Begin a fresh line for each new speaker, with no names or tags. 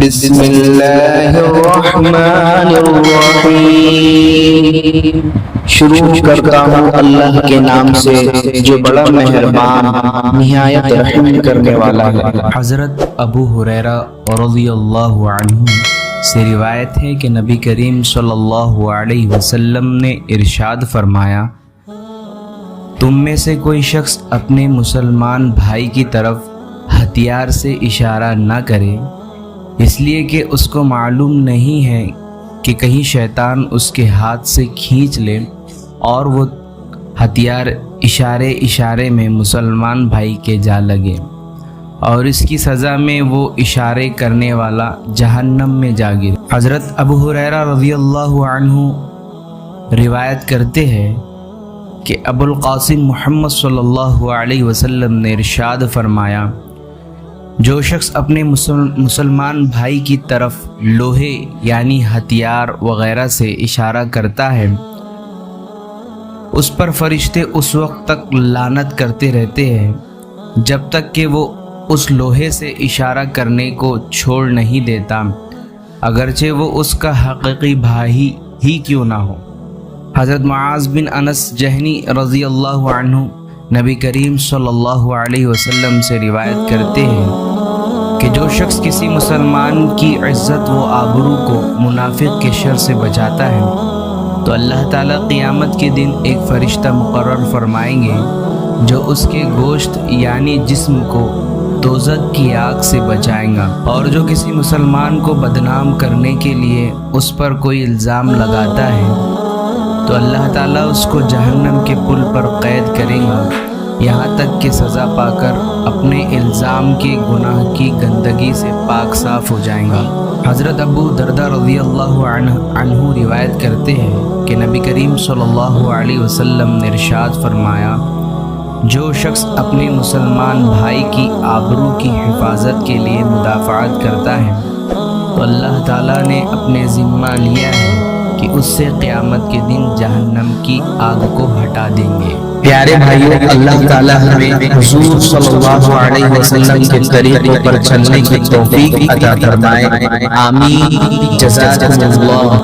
بسم اللہ الرحمن الرحیم۔ شروع کرتا ہوں اللہ کے نام سے جو بڑا مہربان نہایت رحم کرنے والا ہے۔
حضرت ابو ہریرہ رضی اللہ عنہ سے روایت ہے کہ نبی کریم صلی اللہ علیہ وسلم نے ارشاد فرمایا، تم میں سے کوئی شخص اپنے مسلمان بھائی کی طرف ہتھیار سے اشارہ نہ کرے، اس لیے کہ اس کو معلوم نہیں ہے کہ کہیں شیطان اس کے ہاتھ سے کھینچ لے اور وہ ہتھیار اشارے میں مسلمان بھائی کے جا لگے اور اس کی سزا میں وہ اشارے کرنے والا جہنم میں جا گرے۔ حضرت ابو ہریرہ رضی اللہ عنہ روایت کرتے ہیں کہ ابو القاسم محمد صلی اللہ علیہ وسلم نے ارشاد فرمایا، جو شخص اپنے مسلمان بھائی کی طرف لوہے یعنی ہتھیار وغیرہ سے اشارہ کرتا ہے، اس پر فرشتے اس وقت تک لعنت کرتے رہتے ہیں جب تک کہ وہ اس لوہے سے اشارہ کرنے کو چھوڑ نہیں دیتا، اگرچہ وہ اس کا حقیقی بھائی ہی کیوں نہ ہو۔ حضرت معاذ بن انس جہنی رضی اللہ عنہ نبی کریم صلی اللہ علیہ وسلم سے روایت کرتے ہیں کہ جو شخص کسی مسلمان کی عزت و آبرو کو منافق کے شر سے بچاتا ہے تو اللہ تعالیٰ قیامت کے دن ایک فرشتہ مقرر فرمائیں گے جو اس کے گوشت یعنی جسم کو دوزخ کی آگ سے بچائیں گا، اور جو کسی مسلمان کو بدنام کرنے کے لیے اس پر کوئی الزام لگاتا ہے تو اللہ تعالیٰ اس کو جہنم کے پل پر قید کرے گا یہاں تک کہ سزا پا کر اپنے الزام کے گناہ کی گندگی سے پاک صاف ہو جائے گا۔ حضرت ابو دردہ رضی اللہ عنہ روایت کرتے ہیں کہ نبی کریم صلی اللہ علیہ وسلم نے ارشاد فرمایا، جو شخص اپنے مسلمان بھائی کی آبرو کی حفاظت کے لیے مدافعت کرتا ہے تو اللہ تعالیٰ نے اپنے ذمہ لیا ہے کہ اس سے قیامت کے دن جہنم کی آگ کو ہٹا دیں گے۔
پیارے بھائیوں، اللہ تعالیٰ ہمیں حضور صلی اللہ علیہ وسلم کے طریقوں پر چلنے کی توفیق عطا فرمائے۔ آمین۔ جزاکم اللہ۔